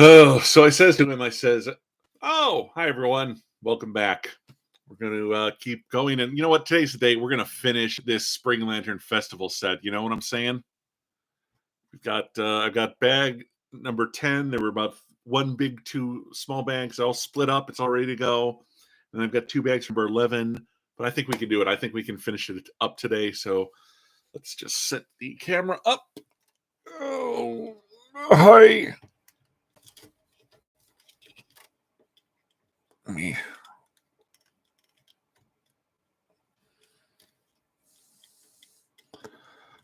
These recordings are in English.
Oh, so I says to him, "Oh, hi everyone, welcome back. We're going to keep going, and you know what? Today's the day. We're going to finish this Spring Lantern Festival set. You know what I'm saying? I've got bag number 10. There were about one big, two small bags, all split up. It's all ready to go, and I've got two bags number 11. But I think we can do it. I think we can finish it up today. So let's just set the camera up. Oh, hi. Let me.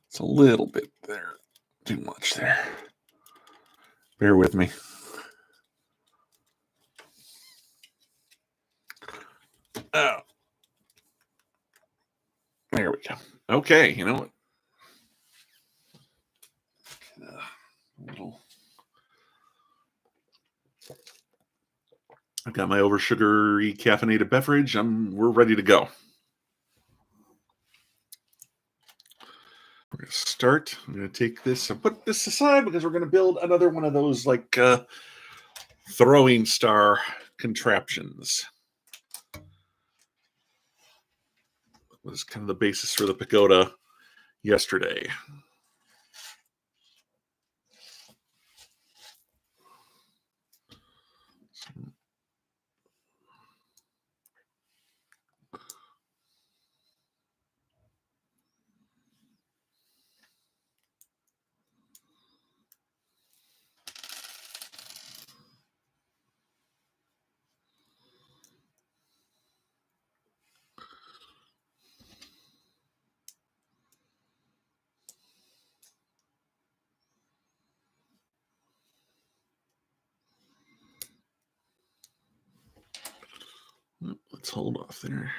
It's a little bit there. Too much there. Bear with me. Oh. There we go. Okay, you know what? I've got my over sugary caffeinated beverage. We're ready to go. We're gonna start. I'm gonna take this and put this aside because we're gonna build another one of those like throwing star contraptions. That was kind of the basis for the pagoda yesterday. Let's hold off there.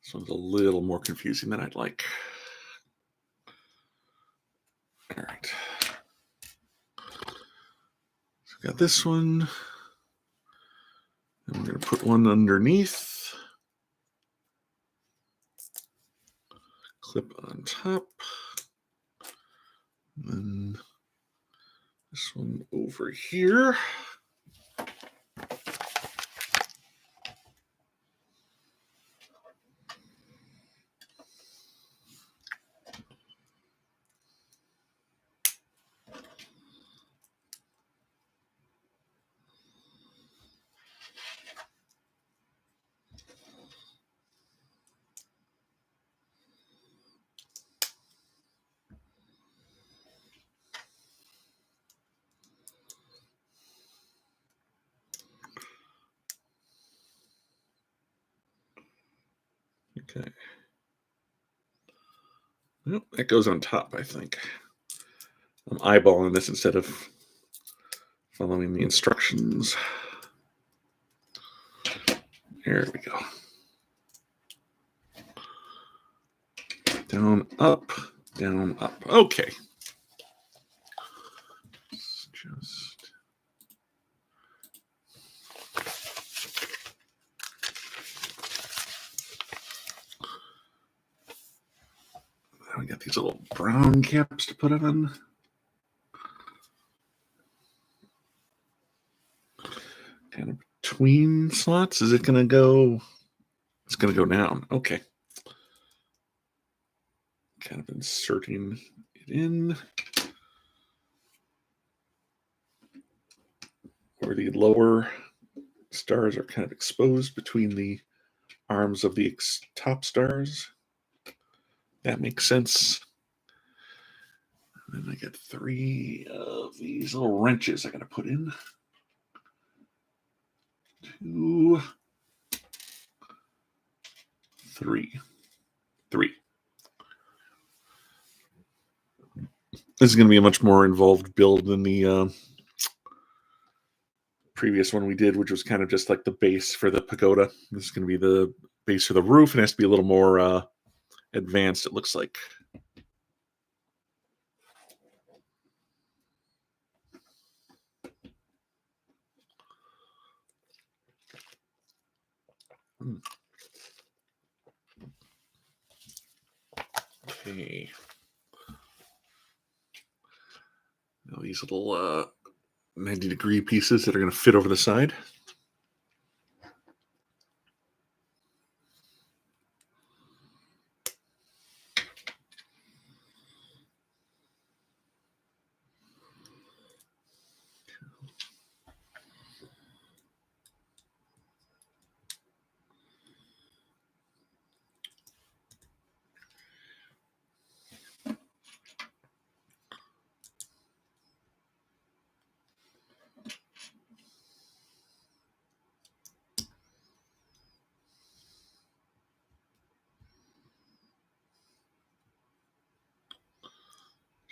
This one's a little more confusing than I'd like. All right. So got this one. And we're going to put one underneath. Clip on top. And then this one over here. Okay. Well, that goes on top, I think. I'm eyeballing this instead of following the instructions. There we go. Down, up, down, up. Okay. Just we got these little brown caps to put on. Kind of between slots. Is it going to go? It's going to go down. Okay. Kind of inserting it in. Where the lower stars are kind of exposed between the arms of the top stars. That makes sense. And then I got 3 of these little wrenches I got to put in. 2, 3. 3. This is going to be a much more involved build than the previous one we did, which was kind of just like the base for the pagoda. This is going to be the base for the roof. It has to be a little more advanced, it looks like. Okay. Now these little 90-degree pieces that are going to fit over the side.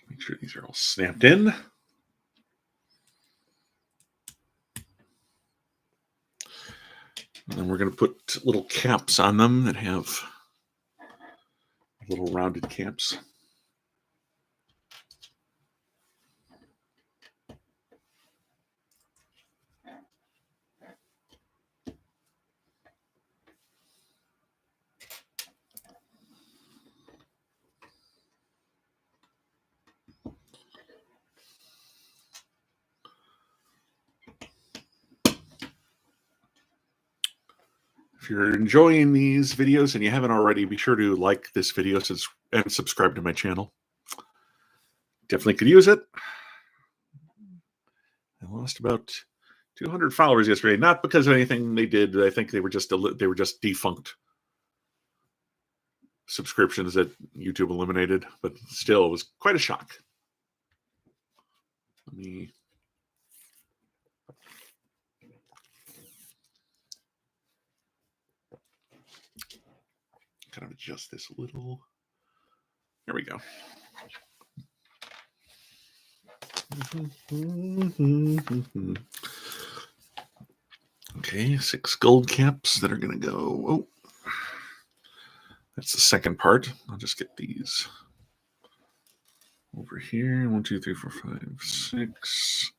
Make sure these are all snapped in. And then we're going to put little caps on them that have little rounded caps. If you're enjoying these videos and you haven't already, be sure to like this video and subscribe to my channel. Definitely could use it. I lost about 200 followers yesterday, not because of anything they did. I think they were just defunct subscriptions that YouTube eliminated, but still, it was quite a shock. Let me kind of adjust this a little. There we go. Okay, 6 gold caps that are going to go. Oh, that's the second part. I'll just get these over here. 1, 2, 3, 4, 5, 6.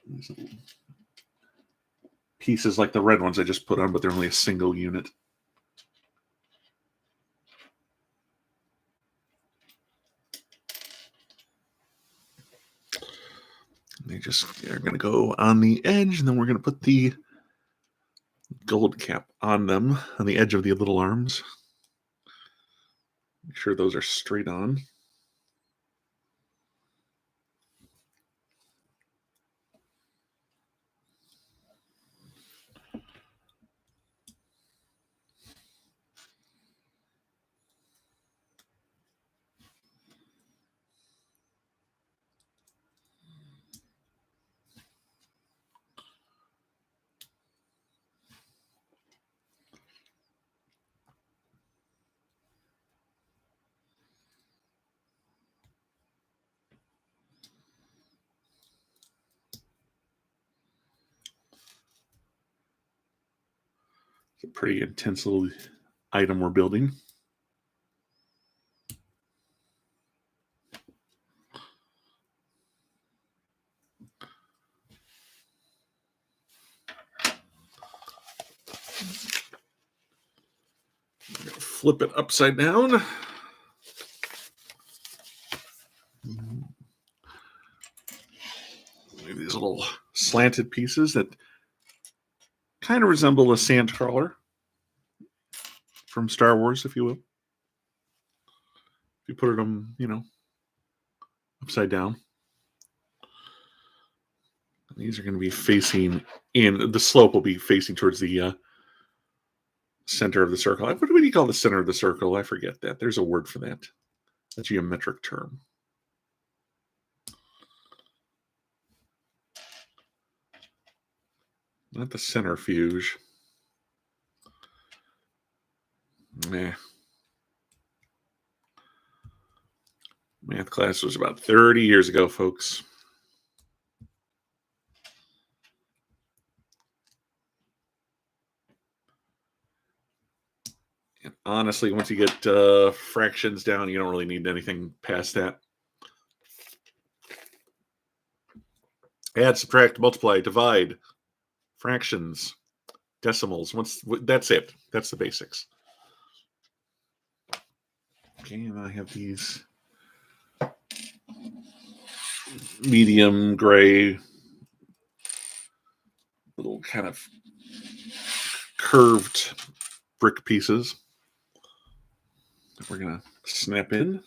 These little pieces like the red ones I just put on, but they're only a single unit. They're going to go on the edge, and then we're going to put the gold cap on them on the edge of the little arms. Make sure those are straight on. It's a pretty intense little item we're building. Flip it upside down. These little slanted pieces that kind of resemble a sand crawler from Star Wars, if you will. If you put them, upside down. These are going to be facing in. The slope will be facing towards the center of the circle. What do you call the center of the circle? I forget that. There's a word for that. A geometric term. Not the centrifuge. Meh. Math class was about 30 years ago, folks. And honestly, once you get fractions down, you don't really need anything past that. Add, subtract, multiply, divide, fractions, decimals. That's it. That's the basics. Okay, and I have these medium gray, little kind of curved brick pieces that we're going to snap in.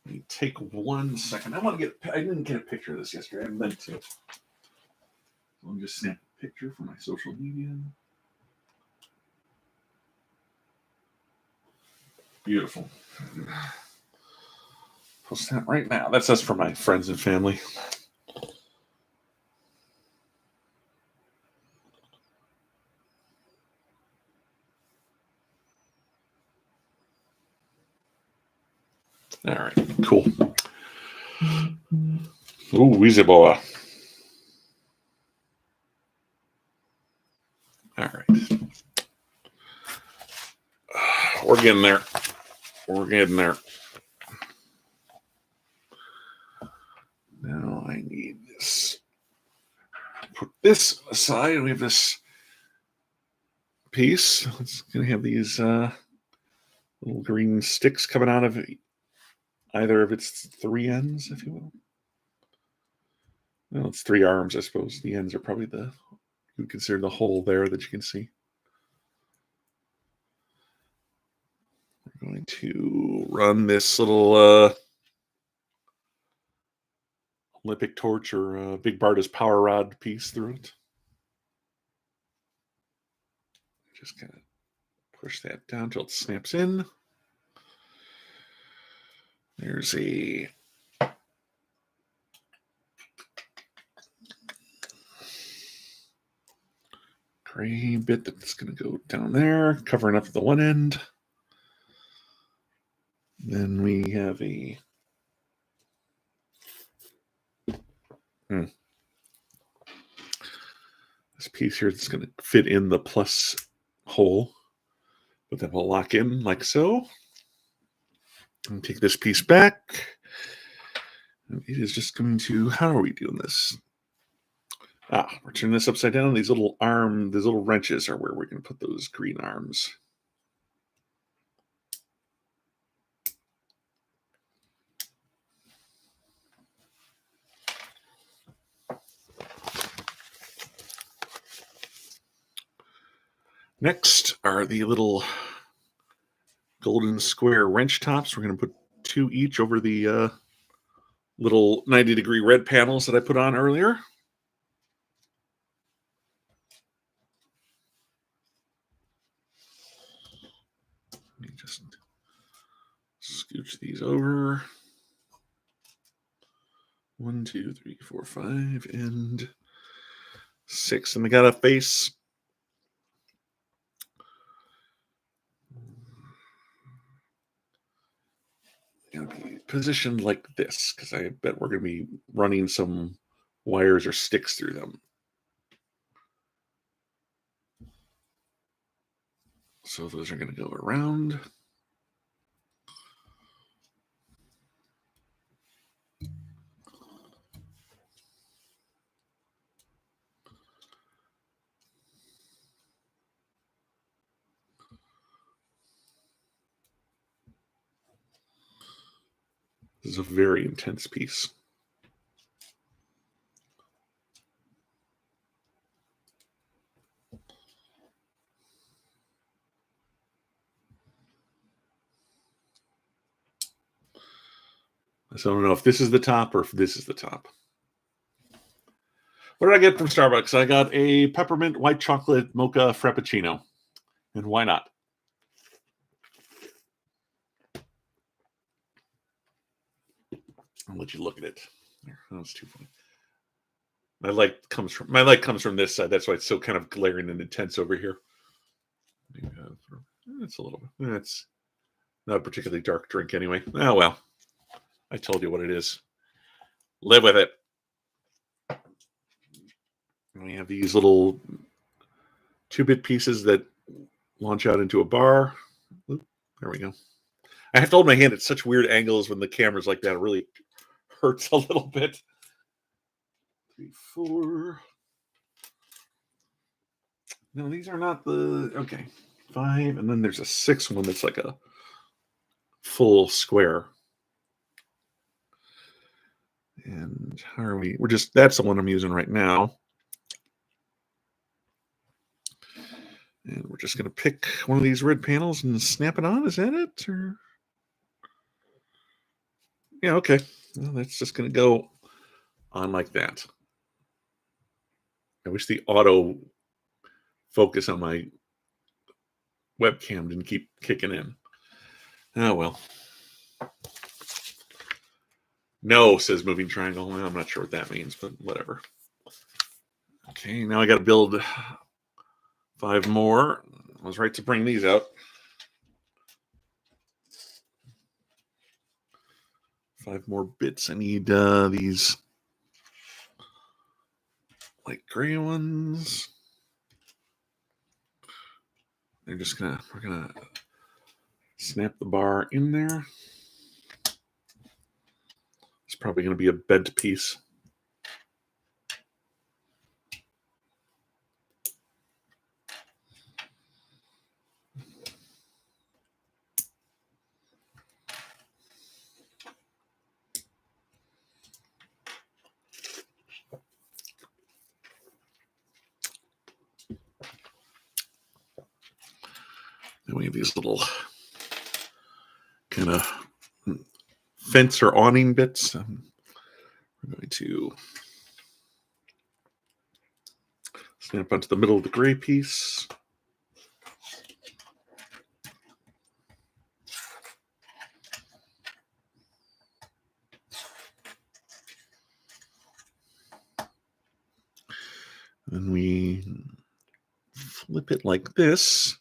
Let me take 1 second. I didn't get a picture of this yesterday. I meant to. Let me just snap a picture for my social media. Beautiful. Post that right now. That's just for my friends and family. All right, cool. Ooh, easy boy. All right. We're getting there. We're getting there. Now I need this. Put this aside. We have this piece. It's going to have these little green sticks coming out of either of its 3 ends, if you will. Well, it's 3 arms, I suppose. The ends are probably you would consider the hole there that you can see. We're going to run this little Olympic torch or Big Barda's power rod piece through it. Just kind of push that down until it snaps in. There's a gray bit that's going to go down there, covering up the one end. Then we have a this piece here that's going to fit in the plus hole, but then we'll lock in like so. And take this piece back. And it is just going to, how are we doing this? We're turning this upside down. These little wrenches are where we're going to put those green arms. Next are the little golden square wrench tops. We're going to put 2 each over the little 90-degree red panels that I put on earlier. Let me just scooch these over. 1, 2, 3, 4, 5, and 6. And they got a face. Going to be positioned like this because I bet we're going to be running some wires or sticks through them. So those are going to go around. This is a very intense piece. So I don't know if this is the top or if this is the top. What did I get from Starbucks? I got a peppermint white chocolate mocha frappuccino. And why not? I'll let you look at it. Oh, that's too funny. My light comes from this side. That's why it's so kind of glaring and intense over here. It's a little bit. It's not a particularly dark drink anyway. Oh well. I told you what it is. Live with it. And we have these little 2-bit pieces that launch out into a bar. Oop, there we go. I have to hold my hand at such weird angles when the camera's like that. It really hurts a little bit. 3, 4. No, these are not the okay. 5, and then there's a 6 one that's like a full square. And how are we? We're just that's the one I'm using right now. And we're just going to pick one of these red panels and snap it on. Is that it? Or yeah, okay. Well, that's just going to go on like that. I wish the auto focus on my webcam didn't keep kicking in. Oh well. No, says moving triangle. Well, I'm not sure what that means, but whatever. Okay, now I got to build 5 more. I was right to bring these out. 5 more bits. I need these light gray ones. We're gonna snap the bar in there. It's probably gonna be a bent piece. Then we have these little kind of fence or awning bits. We're going to snap onto the middle of the gray piece. Then we flip it like this.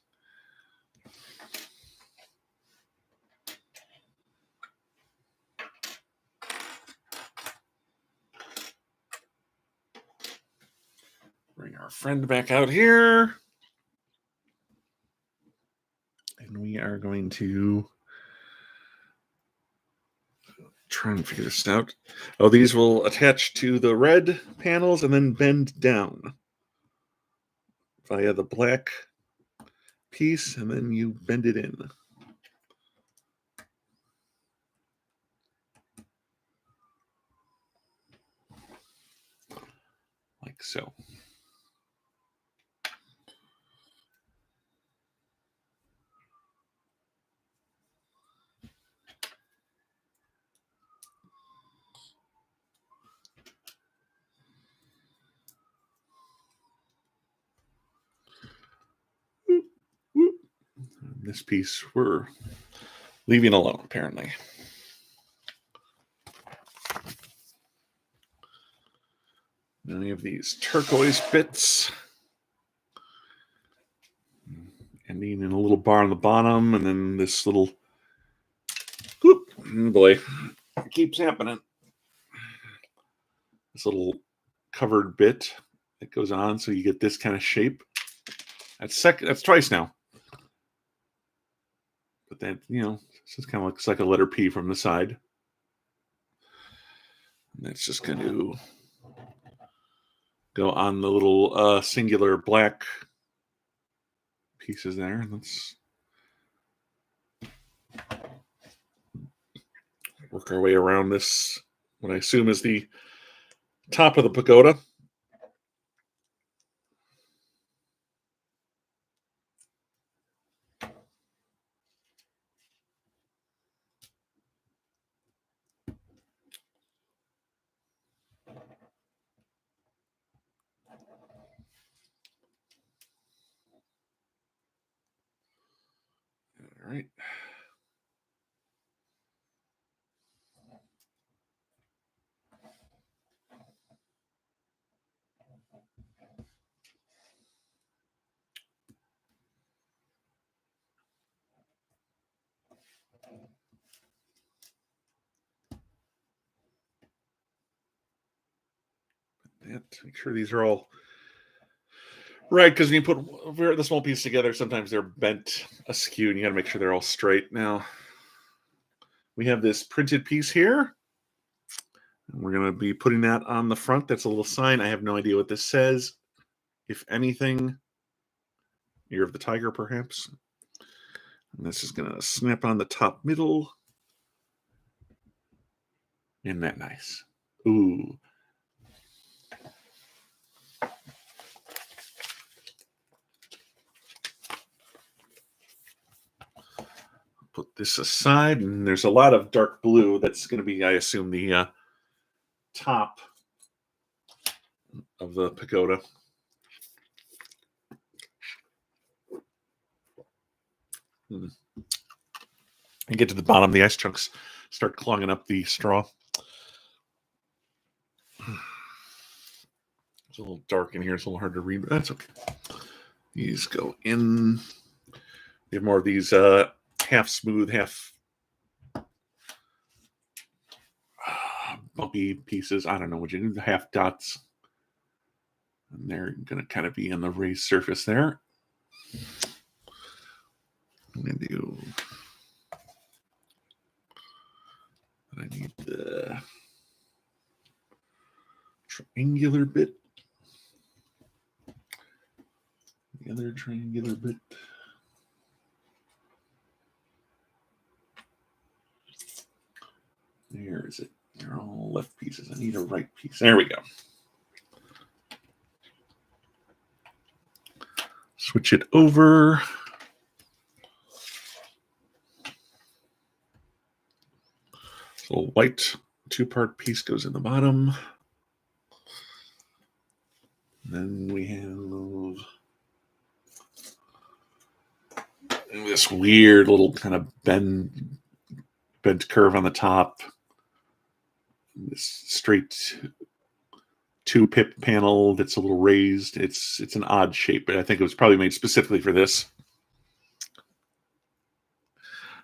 Bring our friend back out here. And we are going to try and figure this out. Oh, these will attach to the red panels and then bend down via the black piece, and then you bend it in. Like so. This piece we're leaving alone, apparently. Then we have these turquoise bits ending in a little bar on the bottom, and then this little whoop, oh boy, it keeps happening. This little covered bit that goes on, so you get this kind of shape. That's twice now. But that, it kind of looks like a letter P from the side. And that's just going to go on the little singular black pieces there. Let's work our way around this, what I assume is the top of the pagoda. All right. Make sure these are all Right, because when you put the small pieces together, sometimes they're bent askew, and you got to make sure they're all straight. Now we have this printed piece here. We're going to be putting that on the front. That's a little sign. I have no idea what this says. If anything, Year of the Tiger, perhaps. And this is going to snap on the top middle. Isn't that nice? Ooh. Put this aside, and there's a lot of dark blue. That's going to be, I assume, the top of the pagoda. And get to the bottom, the ice chunks start clogging up the straw. It's a little dark in here. It's a little hard to read, but that's okay. These go in. We have more of these half smooth, half bumpy pieces. I don't know what you do. Half dots. And they're going to kind of be on the raised surface there. I'm going to do. I need the triangular bit. The other triangular bit. Where is it? They're all left pieces. I need a right piece. There we go. Switch it over. So white 2-part piece goes in the bottom. And then we have this weird little kind of bent curve on the top. This straight 2-pip panel that's a little raised. It's an odd shape, but I think it was probably made specifically for this.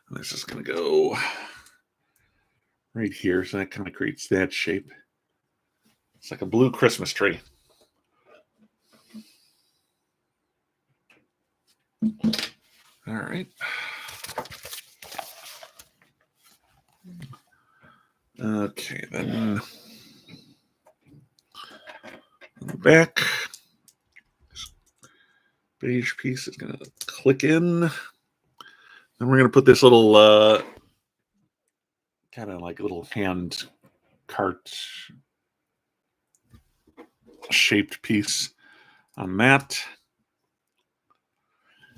And this is going to go right here, so that kind of creates that shape. It's like a blue Christmas tree. All right. Okay, then on the back, this beige piece is going to click in. Then we're going to put this little kind of like a little hand cart shaped piece on that.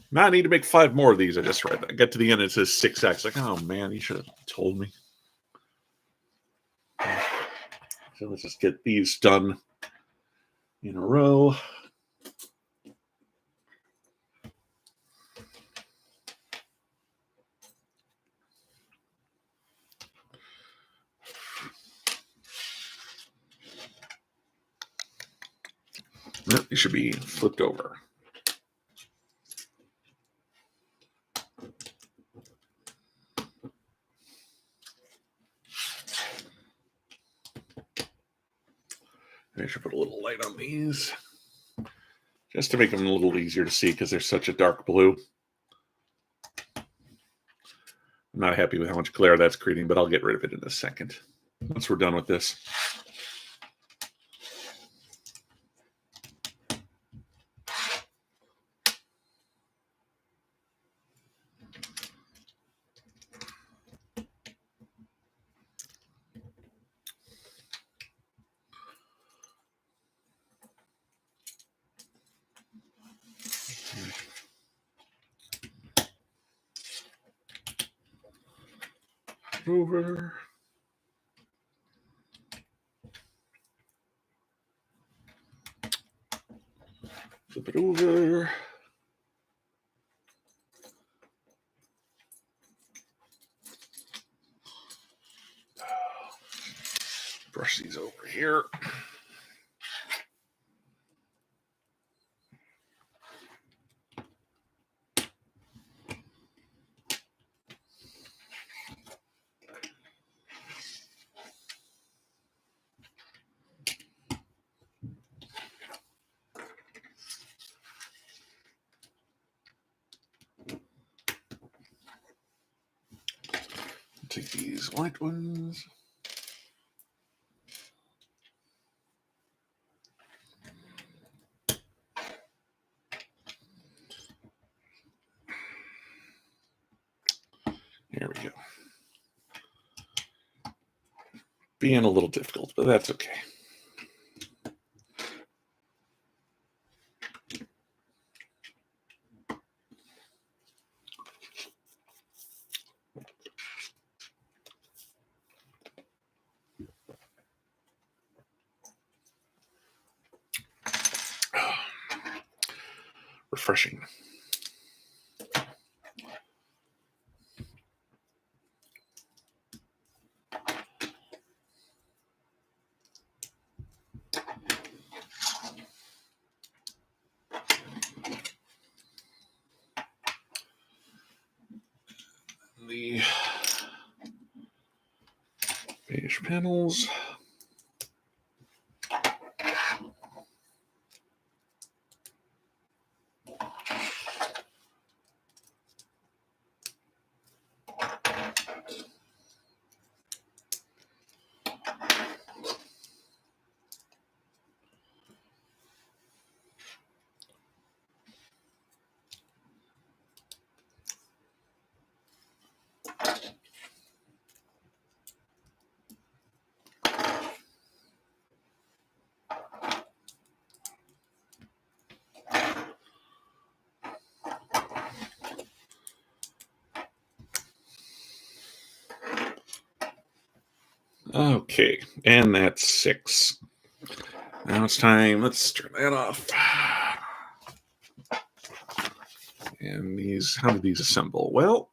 Now I need to make 5 more of these. I just read. I got to the end. It says 6x. Like, oh man, you should have told me. So let's just get these done in a row. Yep, they should be flipped over. I should put a little light on these just to make them a little easier to see because they're such a dark blue. I'm not happy with how much glare that's creating, but I'll get rid of it in a second once we're done with this. Over. Flip it over. Brush these over here. Take these white ones. There we go. Being a little difficult, but that's okay. Refreshing. The beige panels. Okay, and that's 6. Now it's time. Let's turn that off. And these, how do these assemble? Well,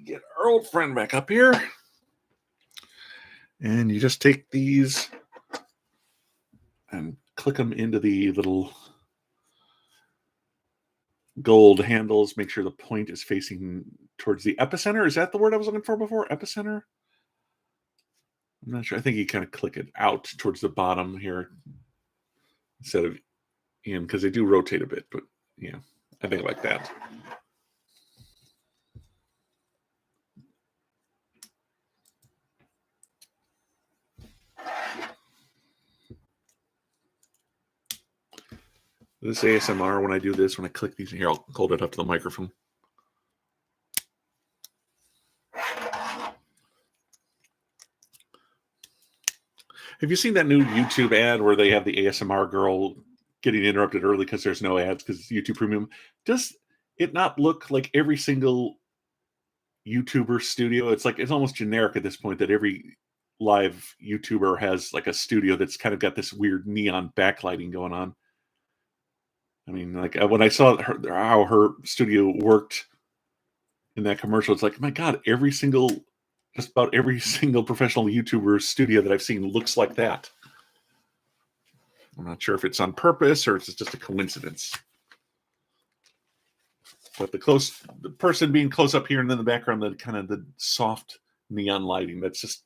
get our old friend back up here. And you just take these and click them into the little gold handles. Make sure the point is facing towards the epicenter. Is that the word I was looking for before? Epicenter? I'm not sure. I think you kind of click it out towards the bottom here instead of in, because they do rotate a bit, but yeah, I think like that. This ASMR, when I do this, when I click these, here, I'll hold it up to the microphone. Have you seen that new YouTube ad where they have the ASMR girl getting interrupted early because there's no ads because it's YouTube Premium? Does it not look like every single YouTuber studio? It's like, it's almost generic at this point that every live YouTuber has like a studio that's kind of got this weird neon backlighting going on. I mean, like when I saw how her studio worked in that commercial, it's like, my God, just about every single professional YouTuber studio that I've seen looks like that. I'm not sure if it's on purpose or it's just a coincidence. But the person being close up here and then the background, the kind of the soft neon lighting, that's just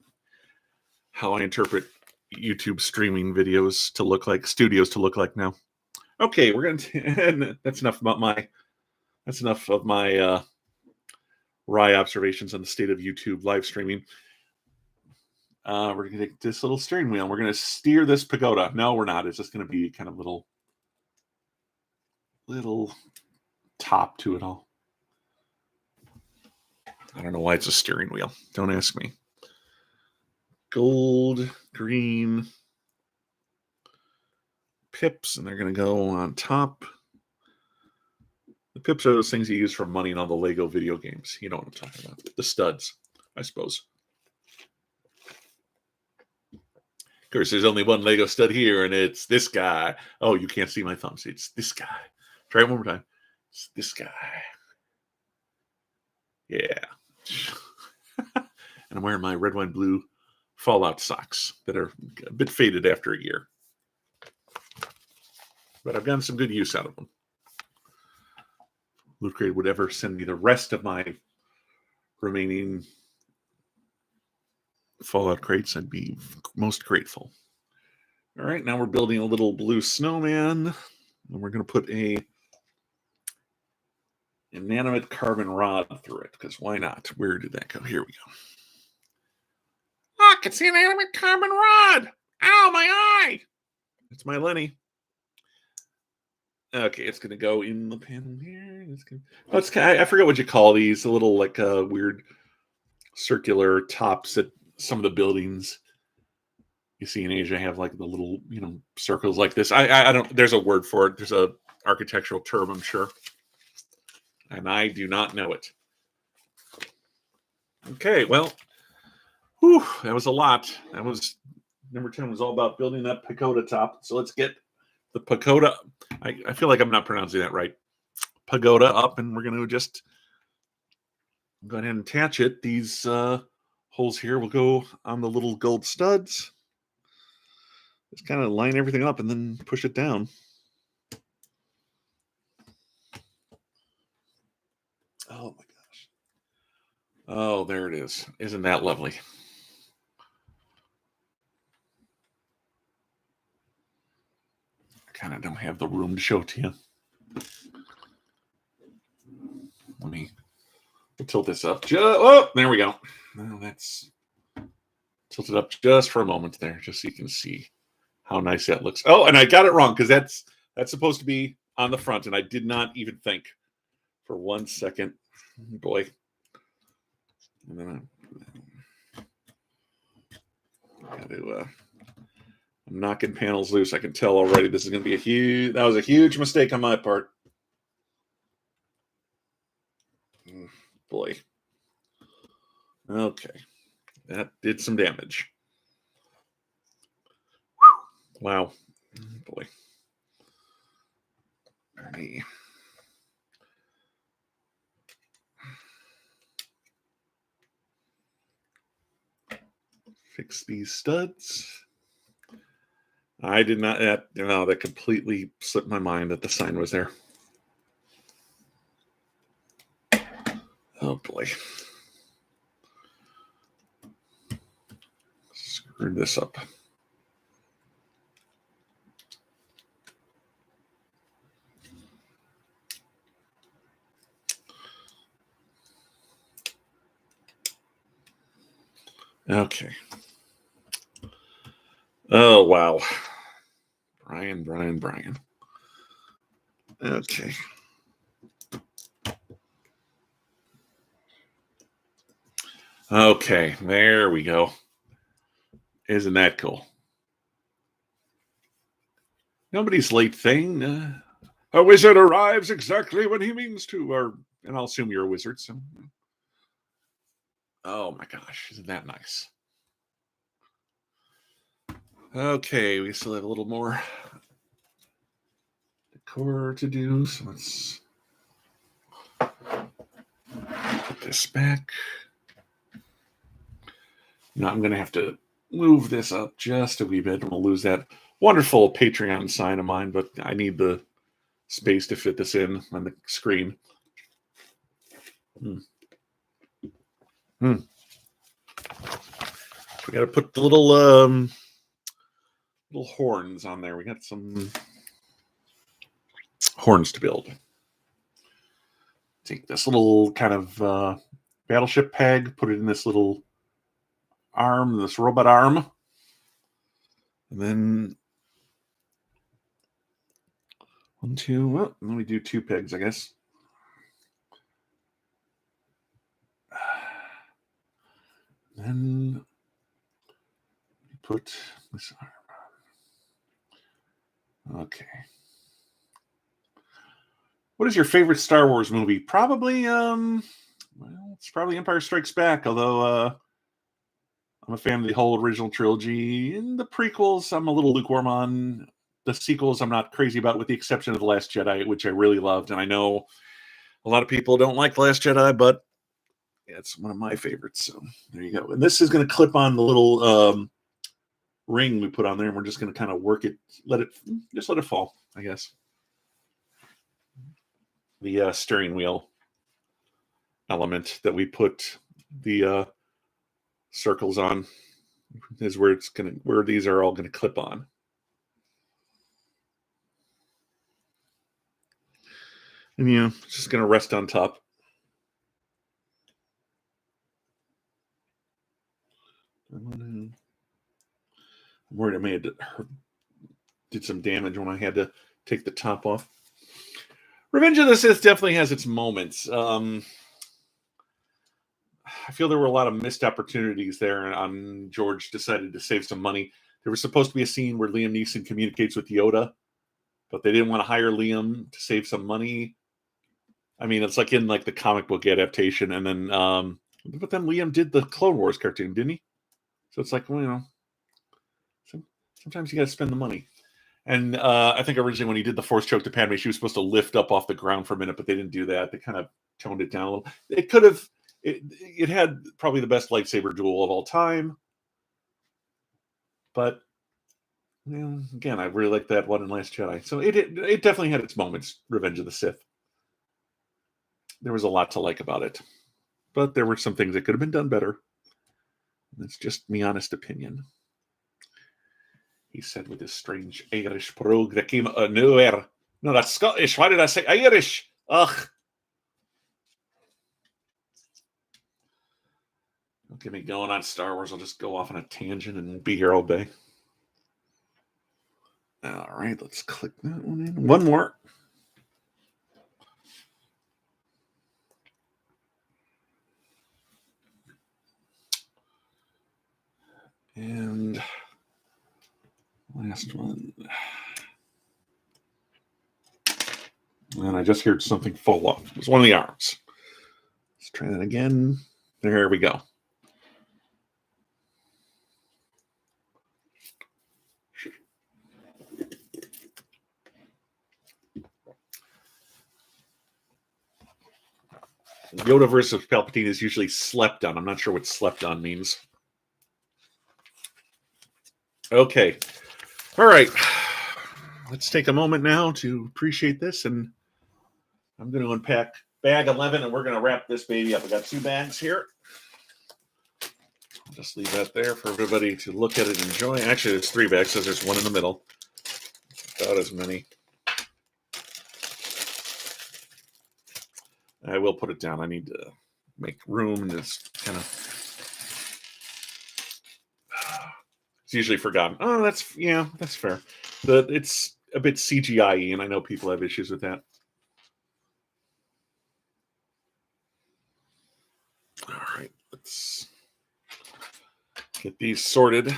how I interpret YouTube streaming videos to look like, studios to look like now. Okay, we're and that's enough of my wry observations on the state of YouTube live streaming. We're going to take this little steering wheel. And we're going to steer this pagoda. No, we're not. It's just going to be kind of little top to it all. I don't know why it's a steering wheel. Don't ask me. Gold, green pips, and they're going to go on top. The pips are those things you use for money in all the Lego video games. You know what I'm talking about. The studs, I suppose. Of course, there's only one Lego stud here, and it's this guy. Oh, you can't see my thumbs. It's this guy. Try it one more time. It's this guy. Yeah. And I'm wearing my red, white, blue Fallout socks that are a bit faded after a year. But I've gotten some good use out of them. Loot Crate would ever send me the rest of my remaining Fallout crates, I'd be most grateful. All right, now we're building a little blue snowman. And we're going to put a inanimate carbon rod through it, because why not? Where did that go? Here we go. Look, it's the inanimate carbon rod. Ow, my eye. It's my Lenny. Okay, it's gonna go in the panel here. I forget what you call these. A little like weird circular tops that some of the buildings you see in Asia have, like the little circles like this. I don't. There's a word for it. There's a architectural term, I'm sure, and I do not know it. Okay, well, whew, that was a lot. That was number 10 was all about building that pagoda top. So let's get the pagoda. I feel like I'm not pronouncing that right. Pagoda up, and we're going to just go ahead and attach it. These holes here will go on the little gold studs. Just kind of line everything up and then push it down. Oh my gosh. Oh, there it is. Isn't that lovely? I kind of don't have the room to show it to you. Let me tilt this up. Oh, there we go. Well, that's tilted up just for a moment there, just so you can see how nice that looks. Oh, and I got it wrong because that's supposed to be on the front, and I did not even think for 1 second. Boy. And then I got to I'm knocking panels loose. I can tell already this is going to be that was a huge mistake on my part. Boy. Okay. That did some damage. Wow. Boy. Let me fix these studs. I did not. That completely slipped my mind that the sign was there. Oh boy. Screwed this up. Okay. Oh wow. Brian. Okay. Okay, there we go. Isn't that cool? Nobody's late thing. A wizard arrives exactly when he means to, and I'll assume you're a wizard, so. Oh my gosh, isn't that nice? Okay, we still have a little more decor to do, so let's put this back. Now I'm going to have to move this up just a wee bit, and we'll lose that wonderful Patreon sign of mine, but I need the space to fit this in on the screen. We got to put the little horns on there. We got some horns to build. Take this little kind of battleship peg, put it in this little arm, this robot arm, and then 1, 2. Well, let me do 2 pegs, I guess. Then put this arm on. Okay. What is your favorite Star Wars movie? Probably, it's probably Empire Strikes Back, although I'm a fan of the whole original trilogy. In the prequels, I'm a little lukewarm on. The sequels, I'm not crazy about, with the exception of The Last Jedi, which I really loved. And I know a lot of people don't like The Last Jedi, but it's one of my favorites. So there you go. And this is going to clip on the little ring we put on there, and we're just going to kind of work it, let it fall, I guess. The steering wheel element that we put the circles on is where these are all going to clip on. And just gonna rest on top. I'm worried I may have did some damage when I had to take the top off. Revenge of the Sith definitely has its moments. I feel there were a lot of missed opportunities there. On George decided to save some money. There was supposed to be a scene where Liam Neeson communicates with Yoda, but they didn't want to hire Liam to save some money. I mean, it's like in like the comic book adaptation, and then but then Liam did the Clone Wars cartoon, didn't he? So it's like, well, sometimes you got to spend the money. And I think originally when he did the Force choke to Padme, she was supposed to lift up off the ground for a minute, but they didn't do that. They kind of toned it down a little. It could have. It had probably the best lightsaber duel of all time, but again, I really like that one in Last Jedi. So it definitely had its moments. Revenge of the Sith. There was a lot to like about it, but there were some things that could have been done better. That's just my honest opinion. He said with his strange Irish brogue that came out of nowhere. No, that's Scottish. Why did I say Irish? Ugh. Don't get me going on Star Wars. I'll just go off on a tangent and be here all day. All right, let's click that one in. One more. And last one. And I just heard something fall off. It was one of the arms. Let's try that again. There we go. Yoda versus Palpatine is usually slept on. I'm not sure what slept on means. Okay. All right. Let's take a moment now to appreciate this. And I'm going to unpack bag 11 and we're going to wrap this baby up. I got 2 bags here. I'll just leave that there for everybody to look at it and enjoy. Actually, there's 3 bags because there's one in the middle. About as many. I will put it down. I need to make room and just kind of. It's usually forgotten. Oh, that's fair. It's a bit CGI-y, and I know people have issues with that. All right, let's get these sorted.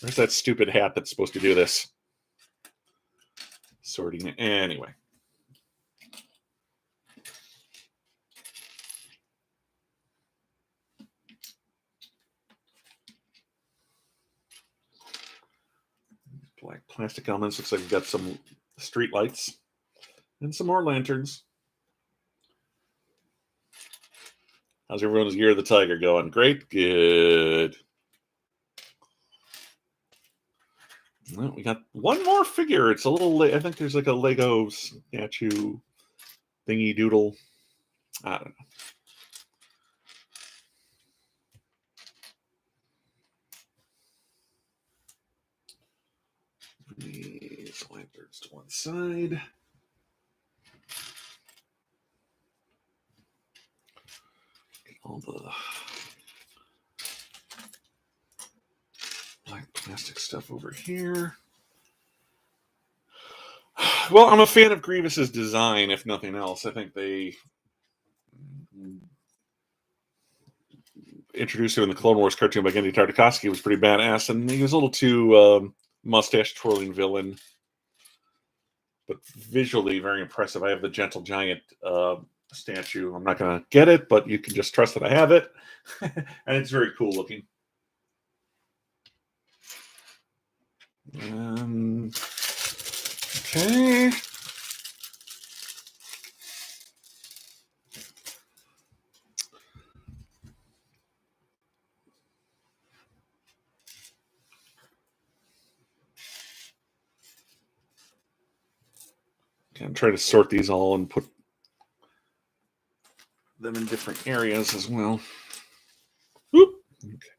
Where's that stupid hat that's supposed to do this? Sorting it. Anyway. Black plastic elements. Looks like we've got some street lights and some more lanterns. How's everyone's Year of the Tiger going? Great? Good. Well, we got one more figure. It's a little, I think there's like a Lego statue thingy doodle. I don't know. These lanterns to one side. All the black plastic stuff over here. Well, I'm a fan of Grievous's design, if nothing else. I think they introduced him in the Clone Wars cartoon by Genndy Tartakovsky. Was pretty badass, and he was a little too mustache twirling villain, but visually very impressive. I have the Gentle Giant statue. I'm not going to get it, but you can just trust that I have it, and it's very cool looking. Okay. I'm trying to sort these all and put them in different areas as well. Whoop. Okay.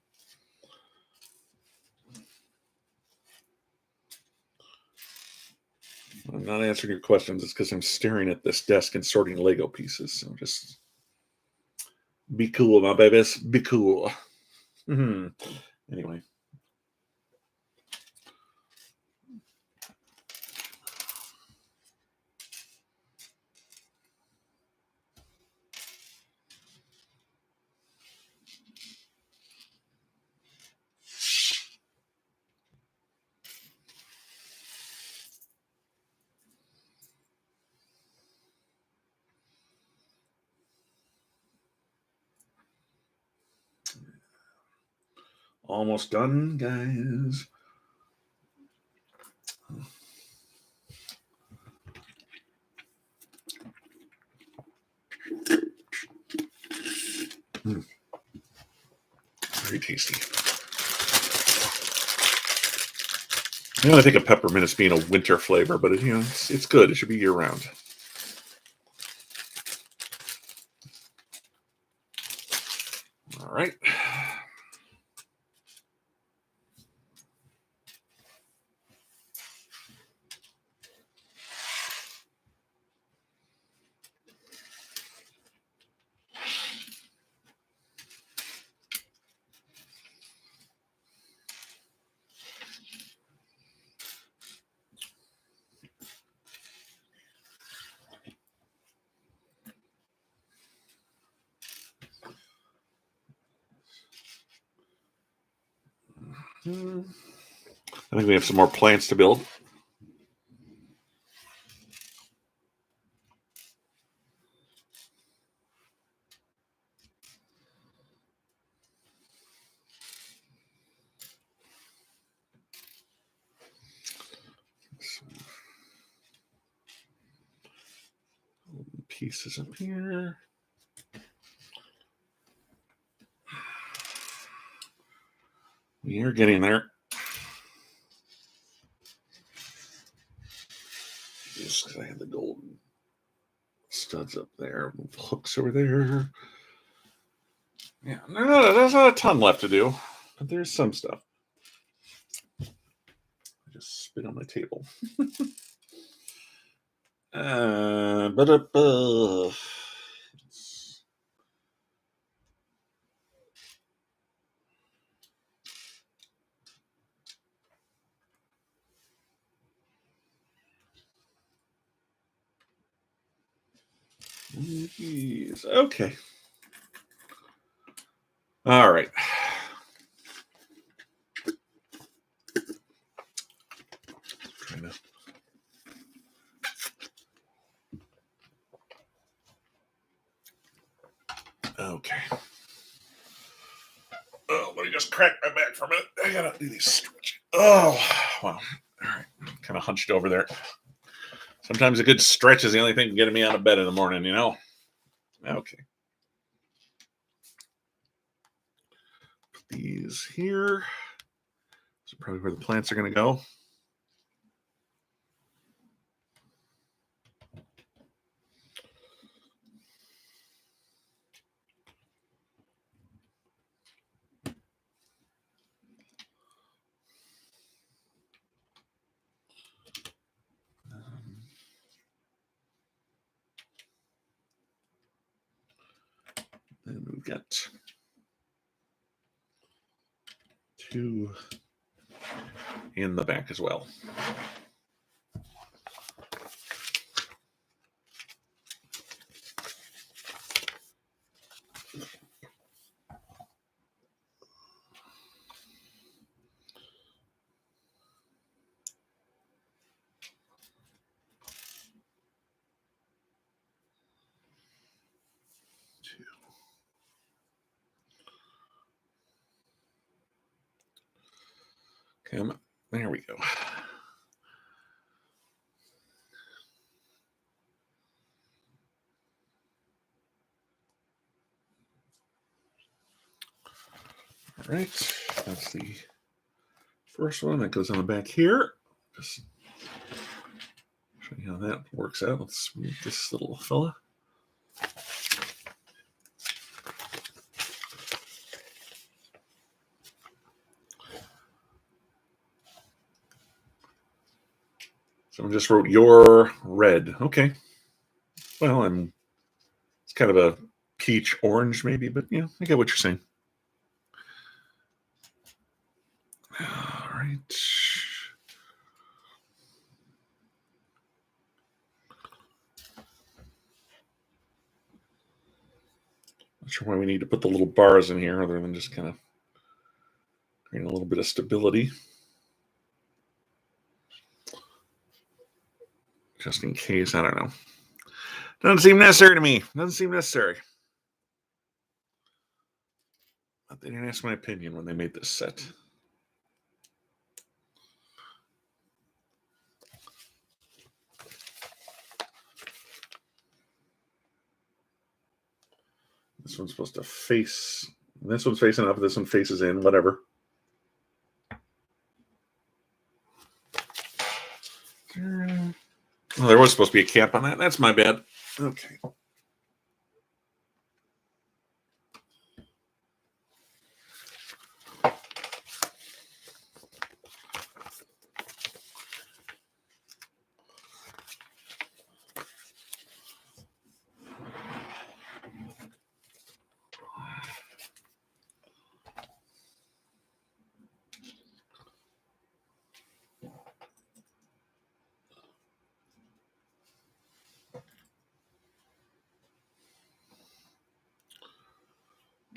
I'm not answering your questions. It's because I'm staring at this desk and sorting Lego pieces. So just be cool, my babies. Be cool. Anyway. Almost done, guys. Very tasty. I think of peppermint as being a winter flavor, but it's good. It should be year round. All right. I think we have some more plants to build. Pieces up here. We are getting there. Just because I have the golden studs up there, move the hooks over there. Yeah, there's not a ton left to do, but there's some stuff. I just spit on my table. Jeez. Okay. All right. Okay. Oh, let me just crack my back for a minute. I gotta do these stretches. Oh, wow. All right. Kind of hunched over there. Sometimes a good stretch is the only thing getting me out of bed in the morning, Okay. Put these here. This is probably where the plants are going to go. And we've got 2 in the back as well. Come, there we go. All right, that's the first one that goes on the back here. Just show you how that works out. Let's move this little fella. Someone just wrote "You're red." Okay. Well, it's kind of a peach orange, maybe, but yeah, I get what you're saying. All right. Not sure why we need to put the little bars in here, other than just kind of creating a little bit of stability, just in case. I don't know. Doesn't seem necessary to me. Doesn't seem necessary. But they didn't ask my opinion when they made this set. This one's supposed to face. This one's facing up. This one faces in. Whatever. Well, there was supposed to be a cap on that. That's my bad. Okay.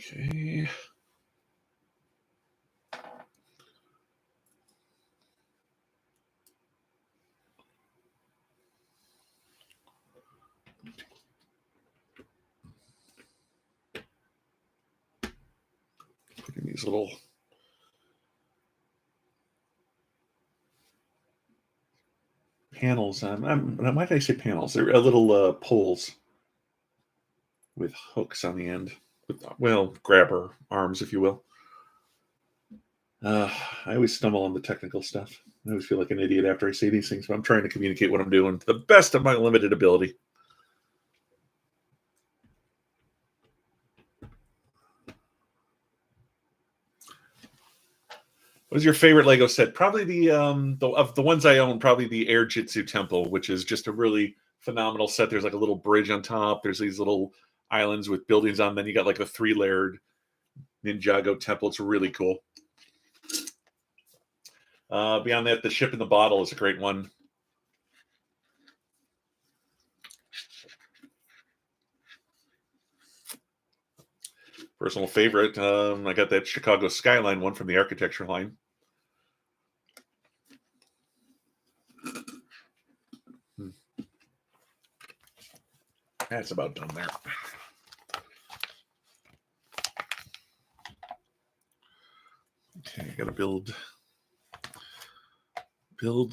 Okay. Putting these little panels on. Why did I say panels? They're little poles with hooks on the end. With, well, grabber arms, if you will. I always stumble on the technical stuff. I always feel like an idiot after I say these things, but I'm trying to communicate what I'm doing to the best of my limited ability. What is your favorite Lego set? Probably the of the ones I own, probably the Air Jitsu Temple, which is just a really phenomenal set. There's like a little bridge on top. There's these little islands with buildings on. Then you got like the 3-layered Ninjago temple. It's really cool. Beyond that, the ship in the bottle is a great one. Personal favorite. I got that Chicago skyline one from the architecture line. That's about done there. Okay, I gotta build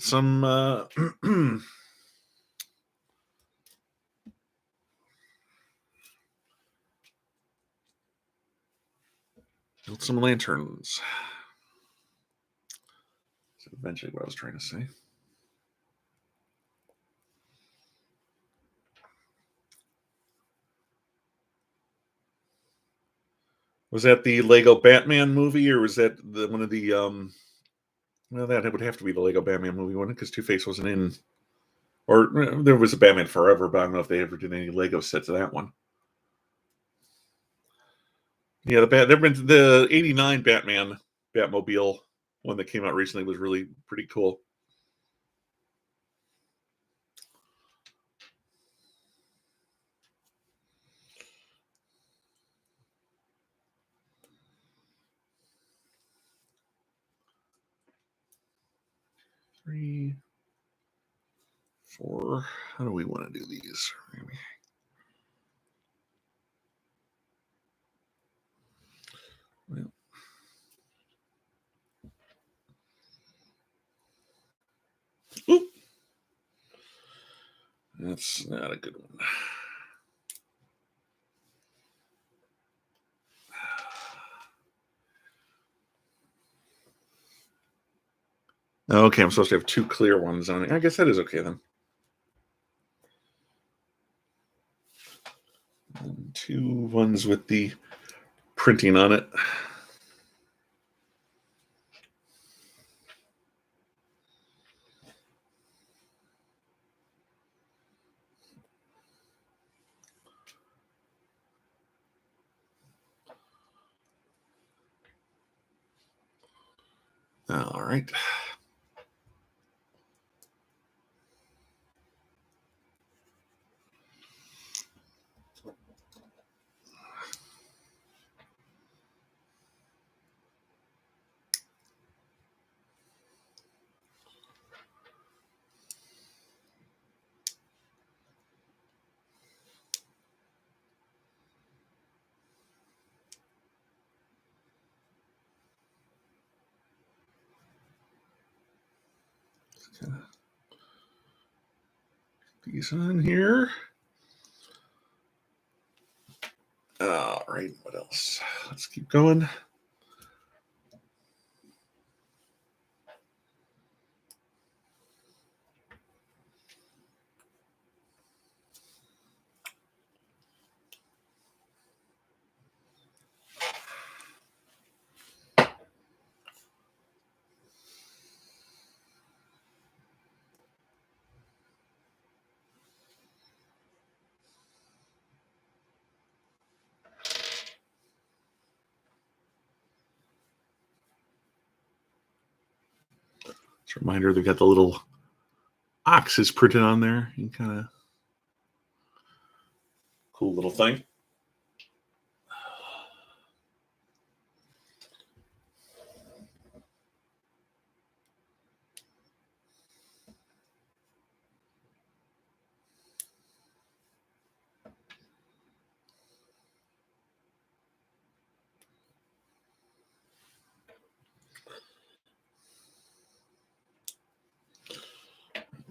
some build some lanterns. That's eventually what I was trying to say. Was that the Lego Batman movie, or was that one of the well, that would have to be the Lego Batman movie, wouldn't it? Because Two-Face wasn't in. Or there was a Batman Forever, but I don't know if they ever did any Lego sets of that one. Yeah, there been the '89 Batmobile one that came out recently was really pretty cool. Three, 4. How do we want to do these? Well, oop. That's not a good one. Okay, I'm supposed to have 2 clear ones on it. I guess that is okay then. And 2 ones with the printing on it. All right. These on here. All right, what else? Let's keep going. Just a reminder, they've got the little oxes printed on there. You kind of cool little thing.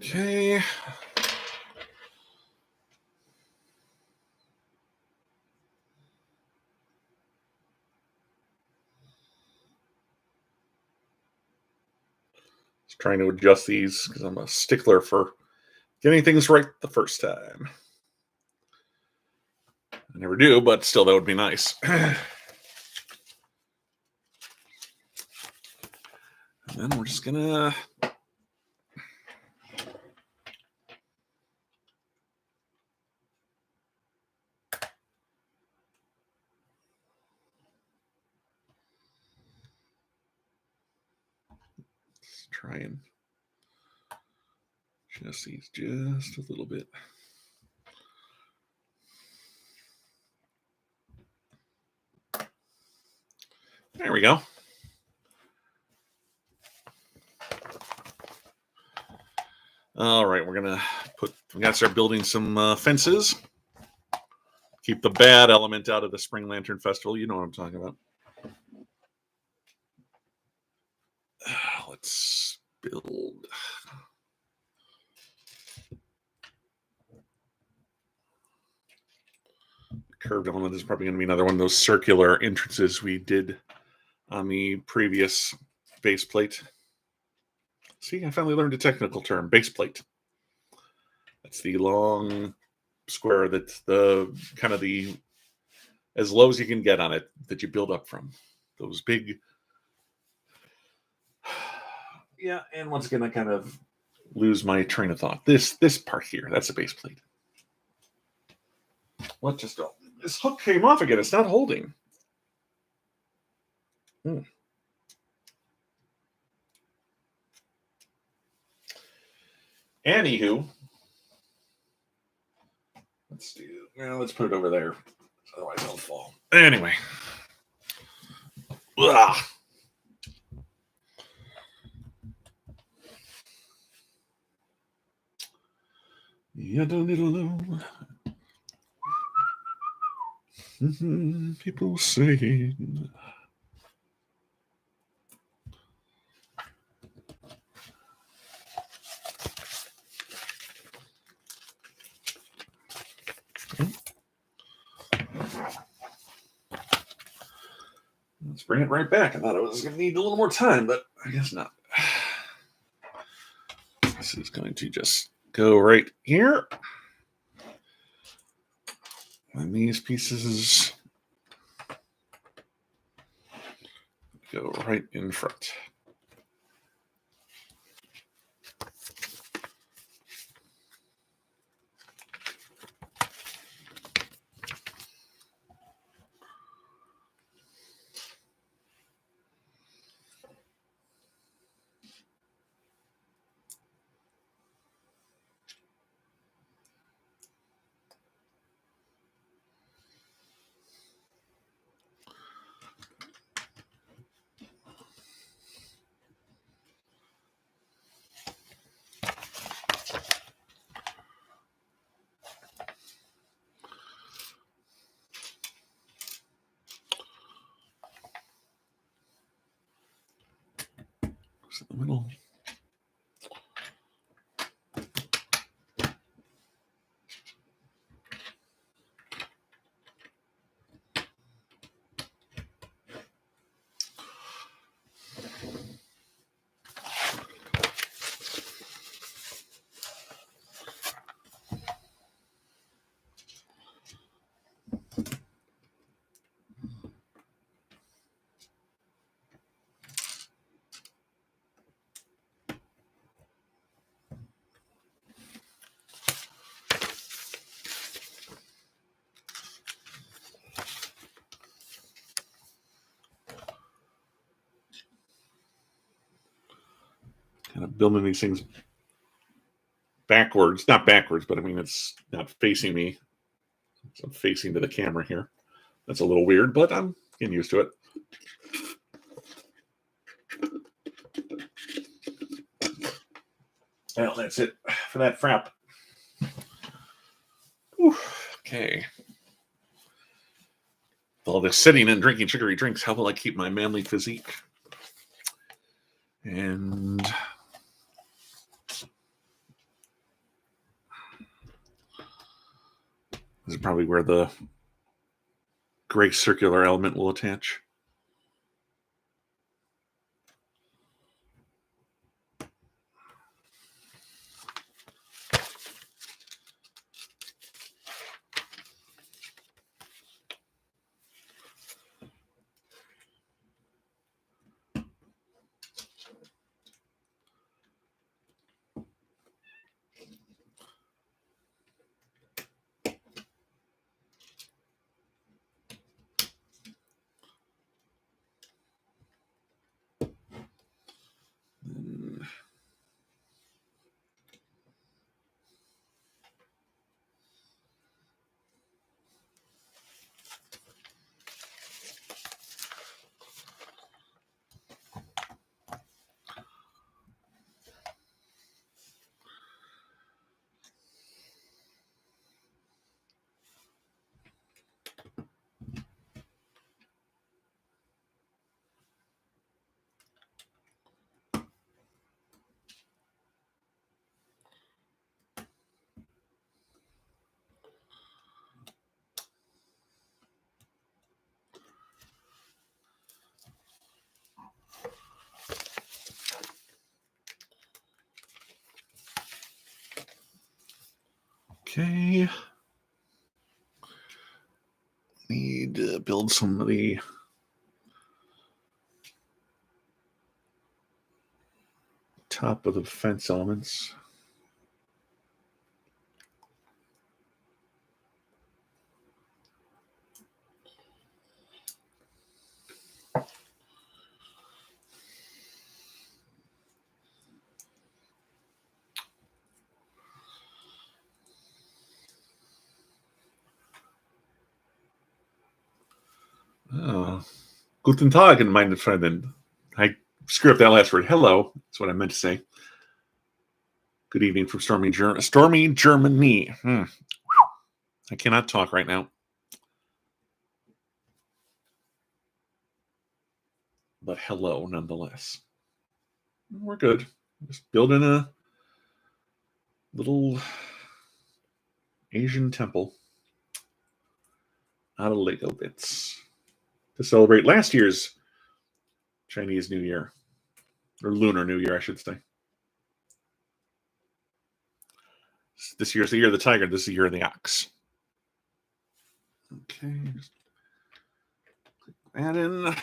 Okay. Just trying to adjust these because I'm a stickler for getting things right the first time. I never do, but still, that would be nice. And then we're just gonna try and adjust these just a little bit. There we go. All right, we gotta start building some fences. Keep the bad element out of the Spring Lantern Festival. You know what I'm talking about. Let's build. Curved element is probably going to be another one of those circular entrances we did on the previous base plate. See, I finally learned a technical term, base plate. That's the long square that's the kind of the as low as you can get on it that you build up from. Those big. Yeah, and once again, I kind of lose my train of thought. This part here, that's a base plate. What just go? This hook came off again. It's not holding. Anywho, let's put it over there. Otherwise it'll fall. Anyway. Ugh. You don't know. People saying. Let's bring it right back. I thought it was going to need a little more time, but I guess not. This is going to just go right here. And these pieces go right in front. Little. Kind of building these things backwards, not backwards, but I mean, it's not facing me. So I'm facing to the camera here. That's a little weird, but I'm getting used to it. Well, that's it for that frap. Whew, okay. With all this sitting and drinking sugary drinks, how will I keep my manly physique? And this is probably where the gray circular element will attach. Okay. Need to build some of the top of the fence elements. Oh, Guten Tag, meine Freundin. I screw up that last word. Hello. That's what I meant to say. Good evening from stormy Germany. I cannot talk right now. But hello, nonetheless. We're good. Just building a little Asian temple out of Lego bits to celebrate last year's Chinese New Year, or Lunar New Year, I should say. This year's the year of the tiger. This is the year of the ox. Okay. Add in.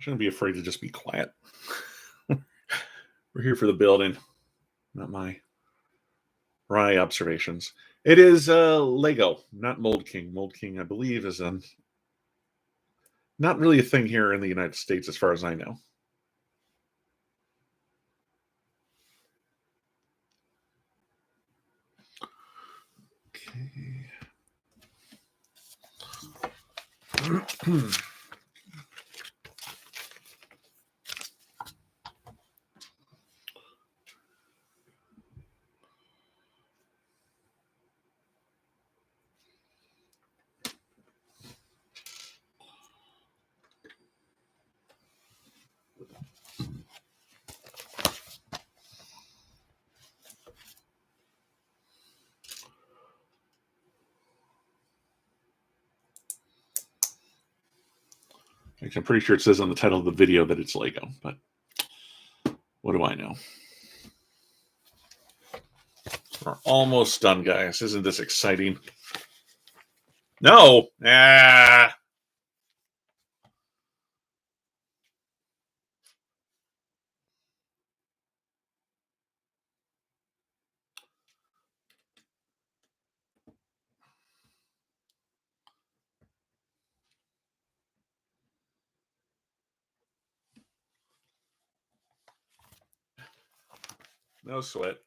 shouldn't be afraid to just be quiet. We're here for the building, not my observations. It is Lego, not Mold King. Mold King, I believe, is not really a thing here in the United States, as far as I know. Okay. I'm pretty sure it says on the title of the video that it's Lego, but what do I know? We're almost done, guys. Isn't this exciting? No. No sweat.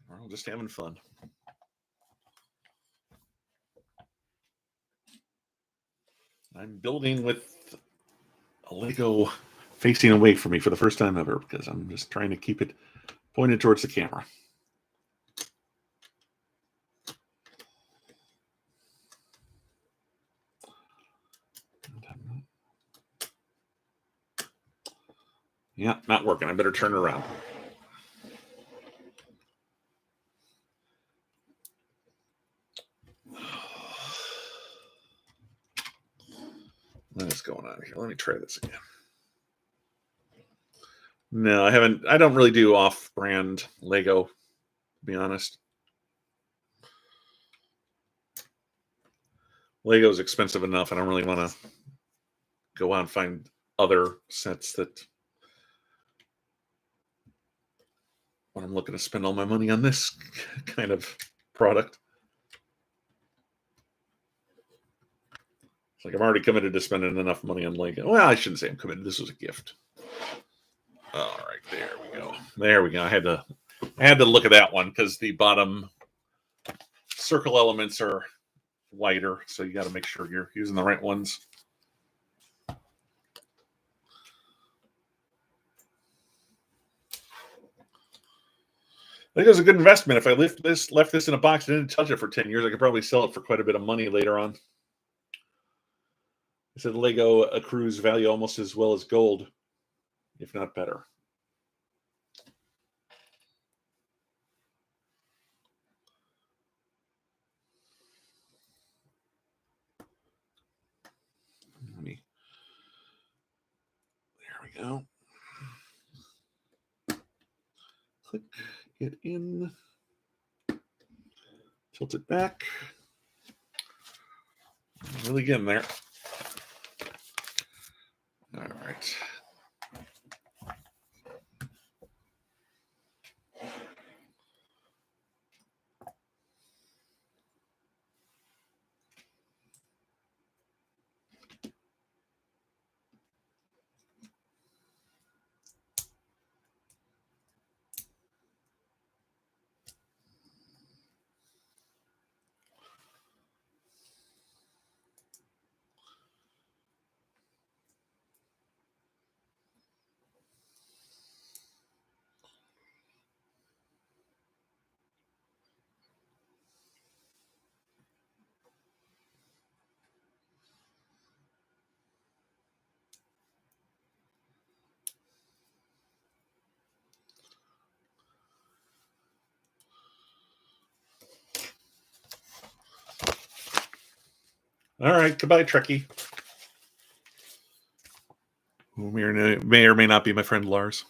We're all just having fun. I'm building with a Lego facing away from me for the first time ever because I'm just trying to keep it pointed towards the camera. Yeah, not working. I better turn around. What is going on here? Let me try this again. No, I haven't. I don't really do off-brand Lego, to be honest. Lego's expensive enough. I don't really want to go out and find other sets that when I'm looking to spend all my money on this kind of product. It's like I'm already committed to spending enough money on Lego. Well, I shouldn't say I'm committed. This was a gift. All right, there we go. There we go. I had to look at that one because the bottom circle elements are wider, so you got to make sure you're using the right ones. I think it was a good investment. If I left this in a box and didn't touch it for 10 years, I could probably sell it for quite a bit of money later on. I said Lego accrues value almost as well as gold, if not better. There we go. Click it in. Tilt it back. Really get in there. All right. All right. Goodbye, Trekkie. Who may or may not be my friend Lars.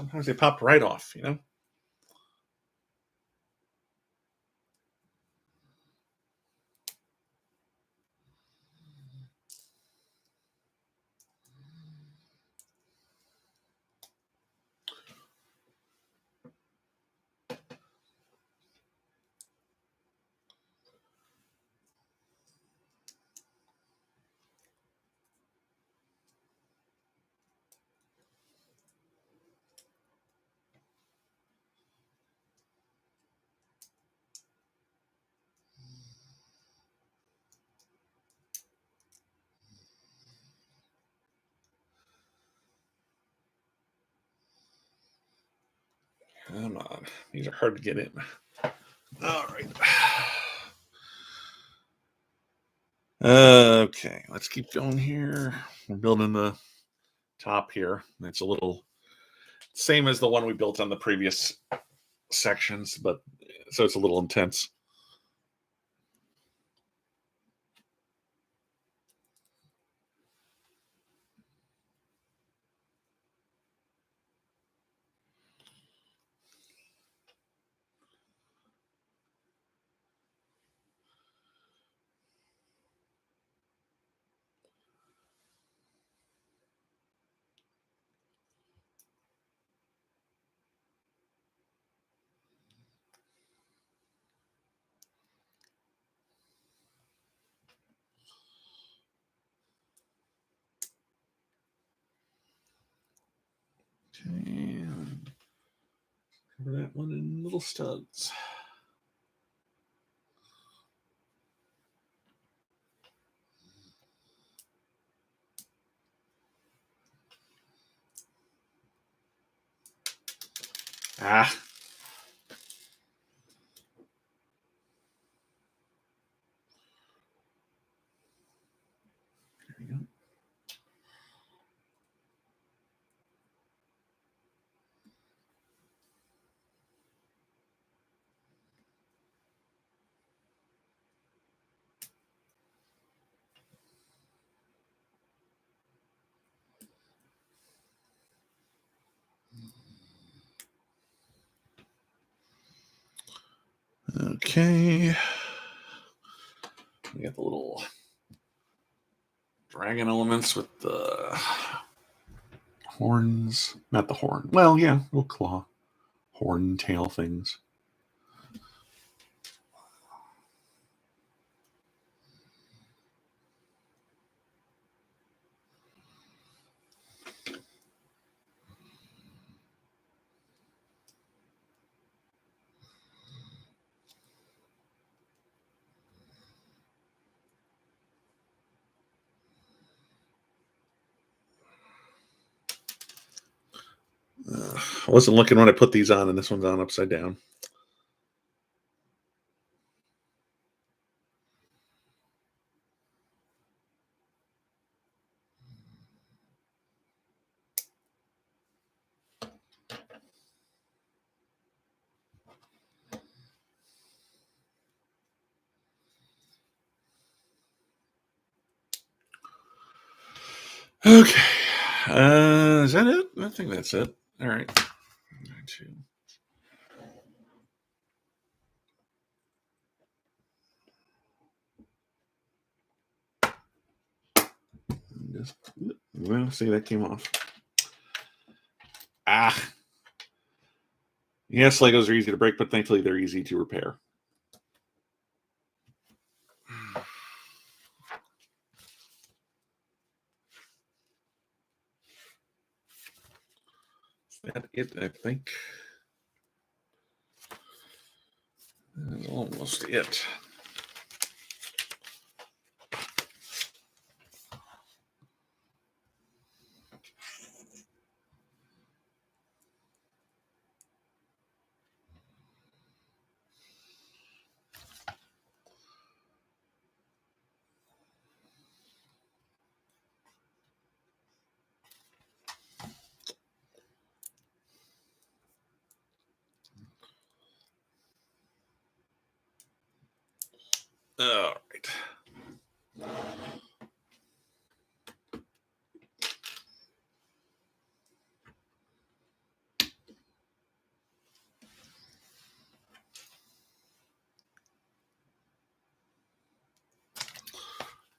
Sometimes they popped right off, you know? Come on. These are hard to get in. All right. Okay, let's keep going here. We're building the top here. It's a little same as the one we built on the previous sections, but so it's a little intense. Okay. Cover that one in little studs. Ah. There you go. Okay. We got the little dragon elements with the horns. Not the horn. Well, yeah, little claw. Horn tail things. I wasn't looking when I put these on, and this one's on upside down. Okay. Is that it? I think that's it. All right. Just, well, see, that came off. Ah. Yes, Legos are easy to break, but thankfully they're easy to repair. Is that it? I think that's almost it. All right.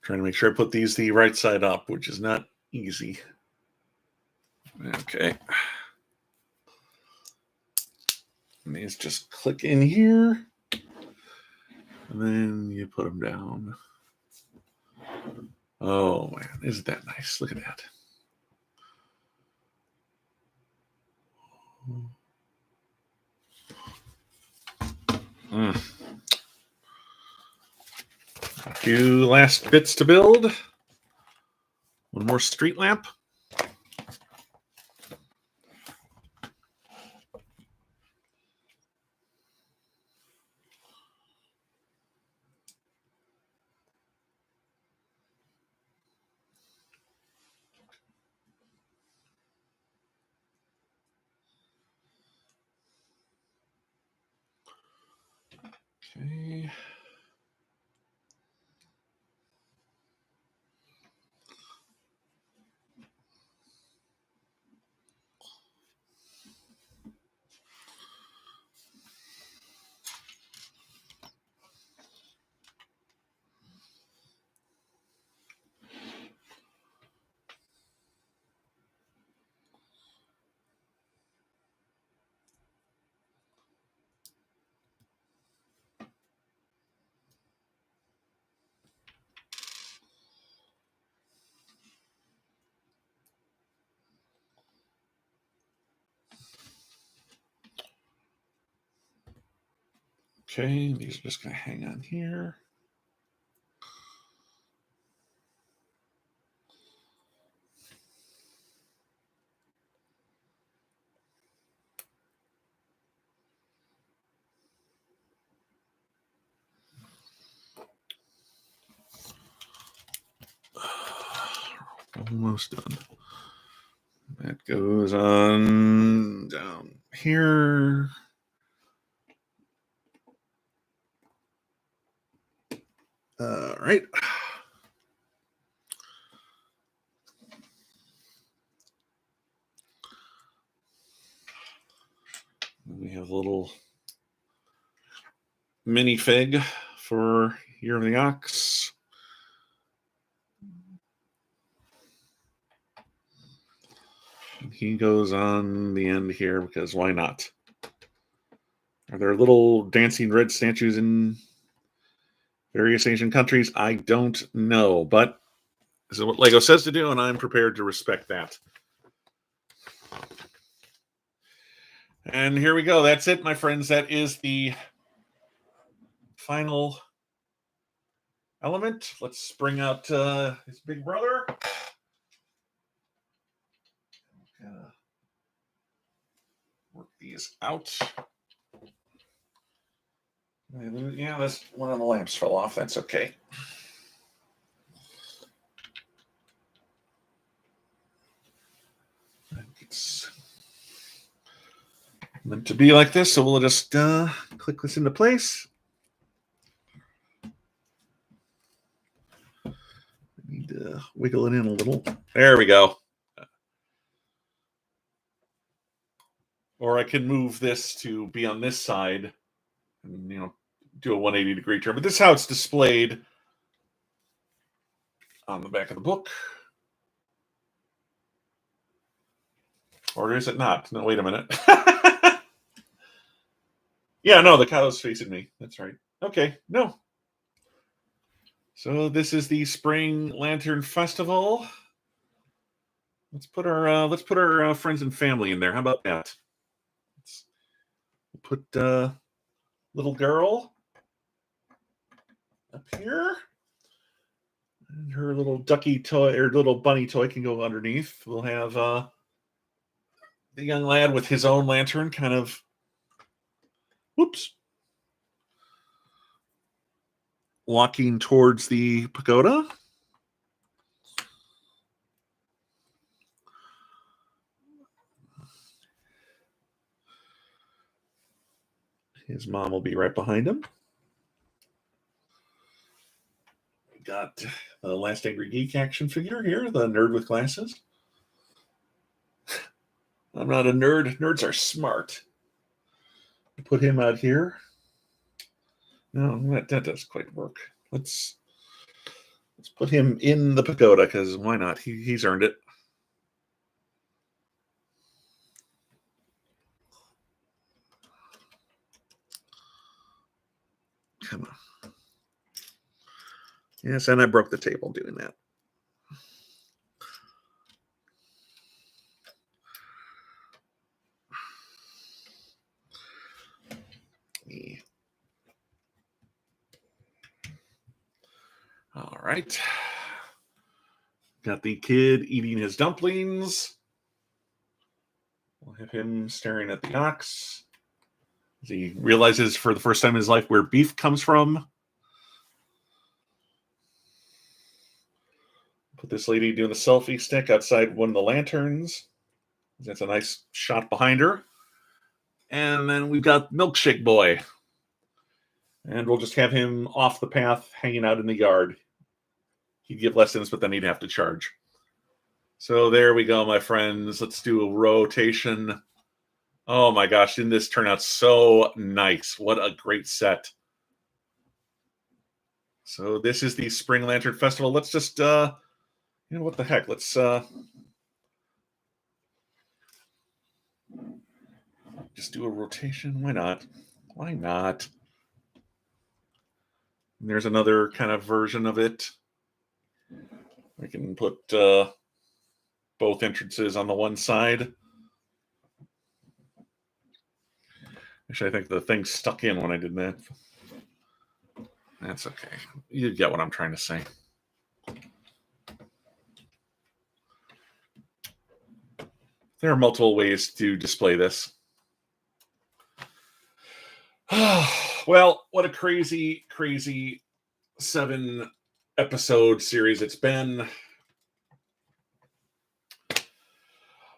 Trying to make sure I put these the right side up, which is not easy. Okay. And these just click in here. And then you put them down. Oh, man. Isn't that nice? Look at that. A few last bits to build. One more street lamp. Okay. Okay, these are just going to hang on here. Almost done. That goes on down here. All right. We have a little minifig for Year of the Ox. He goes on the end here because why not? Are there little dancing red statues in various Asian countries? I don't know, but this is what Lego says to do, and I'm prepared to respect that. And here we go. That's it, my friends. That is the final element. Let's bring out his big brother. Work these out. Yeah, this one of the lamps fell off. That's okay. It's meant to be like this, so we'll just click this into place. I need to wiggle it in a little. There we go. Or I can move this to be on this side and, do a 180-degree turn. But this is how it's displayed on the back of the book. Or is it not? No, wait a minute. Yeah, no, the cow's facing me. That's right. Okay, no. So this is the Spring Lantern Festival. Let's put our friends and family in there. How about that? Let's put little girl up here. And her little ducky toy or little bunny toy can go underneath. We'll have the young lad with his own lantern kind of, walking towards the pagoda. His mom will be right behind him. We got the Last Angry Geek action figure here, the nerd with glasses. I'm not a nerd. Nerds are smart. Put him out here. No, that doesn't quite work. Let's Let's put him in the pagoda, because why not? He's earned it. Come on. Yes, and I broke the table doing that. Yeah. All right. Got the kid eating his dumplings. We'll have him staring at the ox as he realizes for the first time in his life where beef comes from. Put this lady doing a selfie stick outside one of the lanterns. That's a nice shot behind her. And then we've got Milkshake Boy. And we'll just have him off the path, hanging out in the yard. He'd give lessons, but then he'd have to charge. So there we go, my friends. Let's do a rotation. Oh my gosh, didn't this turn out so nice? What a great set. So this is the Spring Lantern Festival. Let's just, what the heck? Let's just do a rotation. Why not? Why not? And there's another kind of version of it. We can put both entrances on the one side. Actually, I think the thing stuck in when I did that. That's okay. You get what I'm trying to say. There are multiple ways to display this. Well, what a crazy, crazy 7-episode series it's been.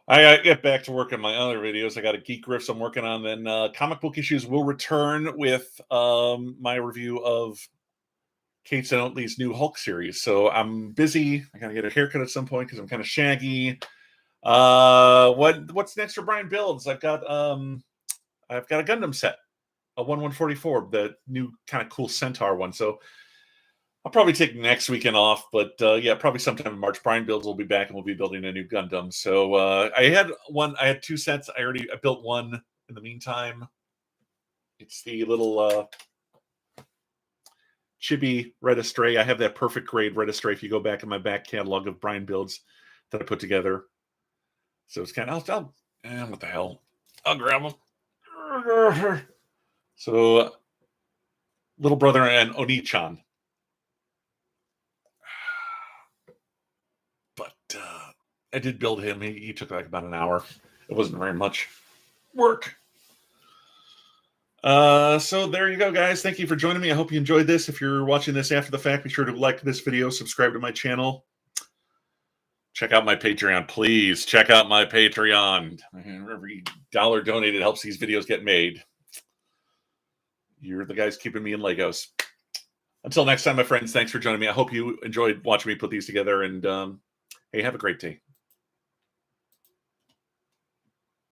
I gotta get back to work on my other videos. I got a Geek Riffs I'm working on. Then Comic Book Issues will return with my review of Kate Oatley's new Hulk series. So I'm busy. I gotta get a haircut at some point because I'm kind of shaggy. What's next for Brian Builds? I've got a Gundam set, a 1144, the new kind of cool Centaur one. So I'll probably take next weekend off, but yeah, probably sometime in March. Brian Builds will be back, and we'll be building a new Gundam. So I had 2 sets. I built one in the meantime. It's the little chibi Red Astray. I have that perfect grade Red Astray. If you go back in my back catalog of Brian Builds that I put together, so it's kind of what the hell? I'll grab them. So, little brother and Oni-chan. But I did build him. He took like about an hour. It wasn't very much work. So there you go, guys. Thank you for joining me. I hope you enjoyed this. If you're watching this after the fact, be sure to like this video, subscribe to my channel. Check out my Patreon. Please check out my Patreon. Every dollar donated helps these videos get made. You're the guys keeping me in Legos. Until next time, my friends, thanks for joining me. I hope you enjoyed watching me put these together. And hey, have a great day.